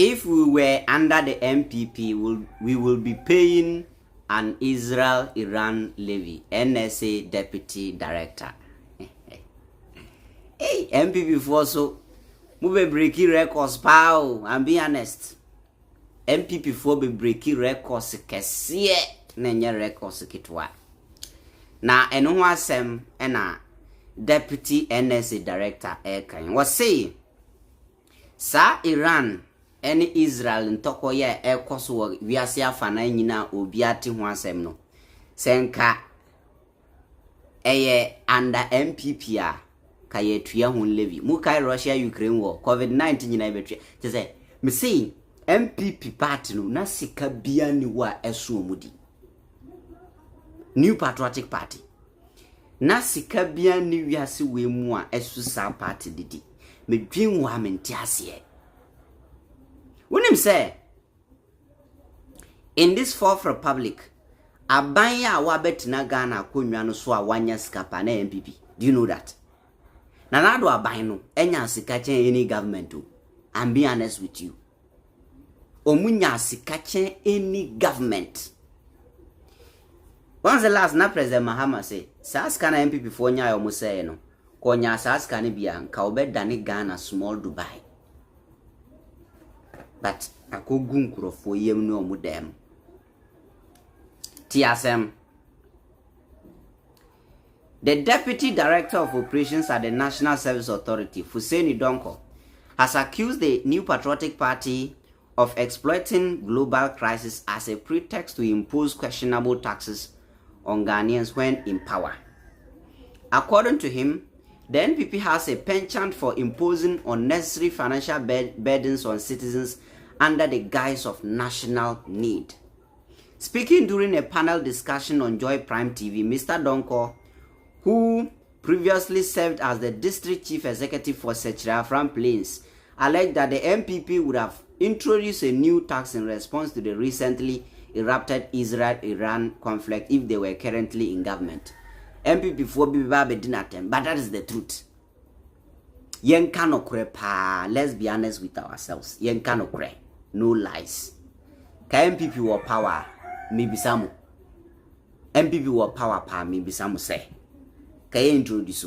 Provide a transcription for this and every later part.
if we were under the NPP, we will be paying an Israel-Iran levy. NSA Deputy Director. Hey, NPP for so move breaking records, pal. I'm being honest. NPP for be breaking records, kesiye nenye records kitwa. Na eno ho asem na Deputy NSA Director kan was say sa Iran any Israel ntoko ye ekoso wiase afana nyina obi ate ho asem no senka eye under NPP a kaye tuya ho levy mu kai Russia Ukraine war COVID-19 nyina betua te say me say NPP party no na sika bia ni wa eso omudi New Patriotic Party na sika bia ni wiase we mu a eso sa party didi medwin wa menti ase Unim say in this fourth republic abanya wabetina Ghana konwa no so a wanya skapa na NPP. Do you know that? Na nado aban no enya sika chen any government o. I'm being honest with you. Omunya sika chen any government. Once the last na President Mahama say saska na NPP for nya yo mo say no. Ko nya saska ne bia nka obedane Ghana small Dubai. But akogun kurofo yem no omudem TSM. The Deputy Director of Operations at the National Service Authority, Fuseni Donko, has accused the New Patriotic Party of exploiting global crisis as a pretext to impose questionable taxes on Ghanaians when in power. According to him, the NPP has a penchant for imposing unnecessary financial burdens on citizens under the guise of national need. Speaking during a panel discussion on Joy Prime TV, Mr. Donko, who previously served as the District Chief Executive for Sechira Plains, alleged that the NPP would have introduced a new tax in response to the recently erupted Israel-Iran conflict if they were currently in government. NPP for Bibabe, but that is the truth. Yen cannot pa. Let's be honest with ourselves. Yen cannot cry. No lies. Ka NPP war power, maybe some. NPP war power pa, maybe some say. Ka ye introduce.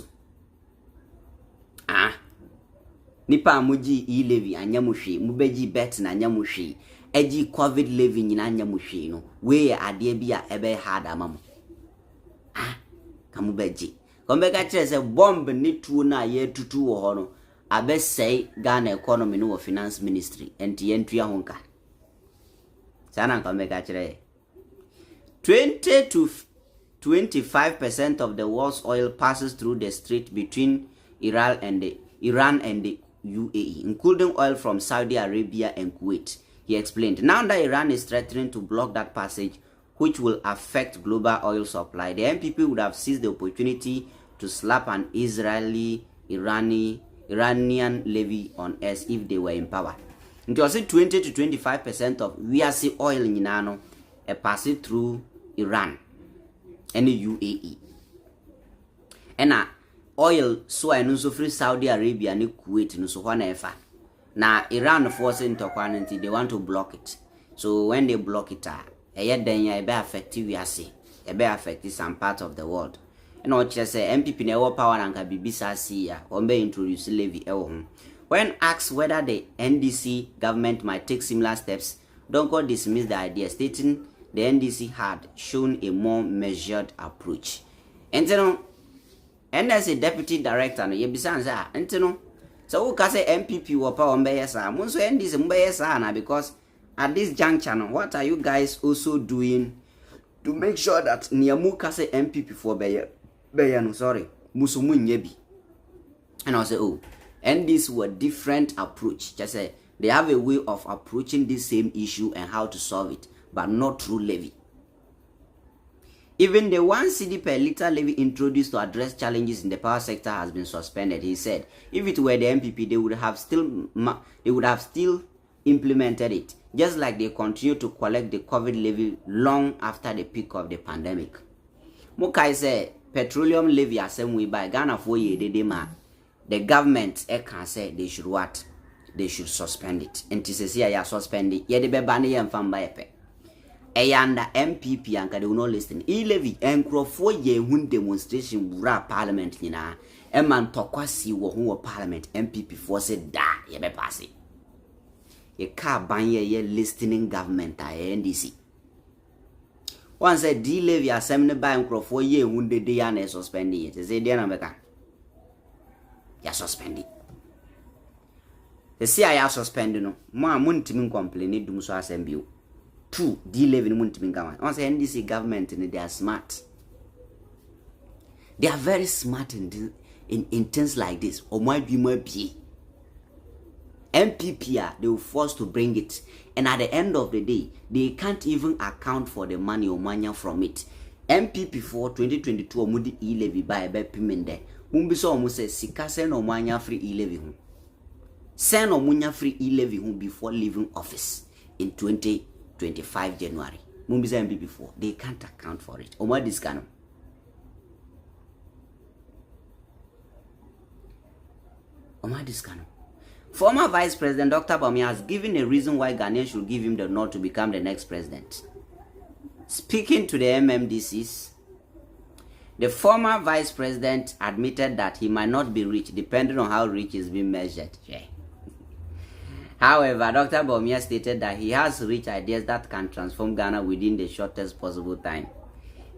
Nipa muji e levy anyamuhwe, mubeji bet na anyamuhwe. Eji COVID levy nyina anyamuhwe no. We ade bia ebe hard amamo. Kamubeji. Kombeka chere se bomb ni tuo na ye tutu wo ho no abe say Ghana economy no finance ministry enti yentua honka sana kombeka chere 20 to 25% of the world's oil passes through the strait between Iran and the UAE, including oil from Saudi Arabia and Kuwait, he explained. Now that Iran is threatening to block that passage, which will affect global oil supply, the NPP would have seized the opportunity to slap an Iranian levy on us if they were in power. It was 20 to 25% of WRC oil in Yinano pass it through Iran and the UAE. And oil so I know so free Saudi Arabia and Kuwait no so whatever. Now Iran forcing to quarantine, they want to block it. So when they block it, then it be affected WRC. It be affected some part of the world. And what just say NPP never power and can be BCC or may introduce levy. When asked whether the NDC government might take similar steps, Donko dismissed the idea, stating the NDC had shown a more measured approach. And then, NSA Deputy Director, no yebisanza, and no. So who can say NPP or power mbeyesa? Munso NDC mbeyesa because at this juncture, what are you guys also doing to make sure that Niamuka say NPP for Bayano, sorry, Musumu Nyebi. And I say, oh, and this were different approach. Just say they have a way of approaching this same issue and how to solve it, but not through levy. Even the 1 cedi per liter levy introduced to address challenges in the power sector has been suspended. He said, if it were the NPP, they would have still implemented it, just like they continue to collect the COVID levy long after the peak of the pandemic. Mukai said, petroleum levy as same way by Ghana for ye the government can say they should what? they should suspend it. And says ya suspend it. Ye de be bani and fan by pe. Ayanda NPP and they will not listen. Levy and crofo ye hun demonstration ra parliament nina. A man tokwasi wo who parliament NPP for said da ye be pass it. Ye car ban ye listening government NDC. Once a levy assembly by crofo ye hun de day and suspending it. Say dear America. Ya suspend it. The CIA suspended no. Mo muntimin complain dum so assembly. 2 levy muntimin government. Once NDC government they are smart. They are very smart in things like this. Or might be more be. NPP they will force to bring it, and at the end of the day, they can't even account for the money or money from it. NPP for 2022 omudi levy by payment there. Mumbi so omu say sika send no money free levy hu. Send no money free levy hu before leaving office in 2025 January. Mumbi say NPP for they can't account for it. Omo this kind of. Omo this kind of. Former Vice President Dr. Bawumia has given a reason why Ghanaians should give him the nod to become the next president. Speaking to the MMDCs, the former Vice President admitted that he might not be rich, depending on how rich is being measured. Yeah. However, Dr. Bawumia stated that he has rich ideas that can transform Ghana within the shortest possible time.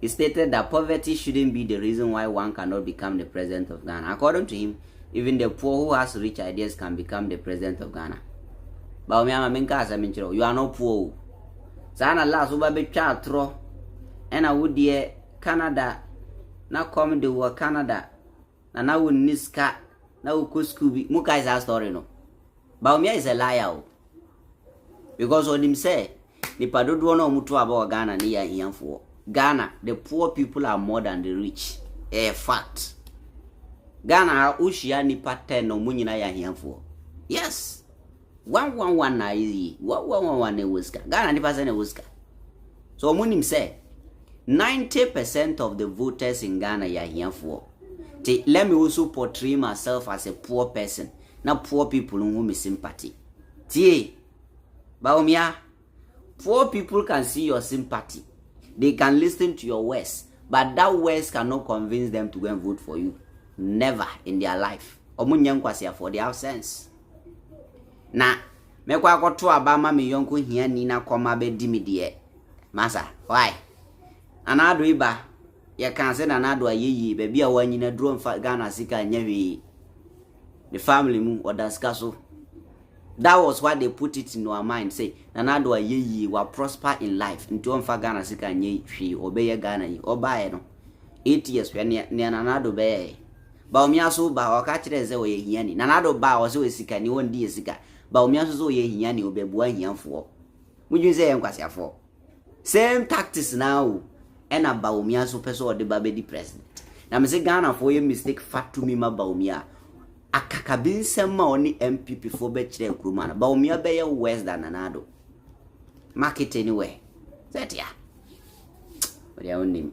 He stated that poverty shouldn't be the reason why one cannot become the president of Ghana. According to him, even the poor who has rich ideas can become the president of Ghana. You are not poor. Sana last uba be tro. And I would dear Canada. Now come the war Canada. And now niska. Now kuskubi. Muka is our story no. Bawumia is a liar. Because what him say, the padodo no mutu about Ghana ni ya here for. Ghana, the poor people are more than the rich. A fact. Ghana ushia ni pattern no munyina ya here for. Yes. 111 na easy. 111 ne whisker. Ghana ni person ne whisker. So munim say 90% of the voters in Ghana ya here for. Let me also portray myself as a poor person. Not poor people who me sympathy. Bawumia, poor people can see your sympathy. They can listen to your words, but that words cannot convince them to go and vote for you. Never in their life. Omunyankwasi for their sense. Na me kwa koto abama me yonko hia ni na koma be di me de. Masa, why? Anado iba ya kan se na anado ayeyi be bia wanyina duro mfa Ghana sika nyawe. The family mu odaska so. That was what they put it in our mind, say nanado ayeyi wa prosper in life. Nti mfa Ghana sika nyi hwi obeye Ghana yi obaye no. 8 years ne nanado be. Bawumia so ba waka kire ze oye hiani nanado ba wo se osika ni won di esika Bawumia so oye hiani obebua hianfo mudwin se yenkwase afo same tactics now ena Bawumia so person ode ba be di president na me se Ghana for ye mistake fatu mi ma Bawumia akakabin sema oni NPP for be kire kuruma na Bawumia be ye worse than nanado market anyway set ya what you own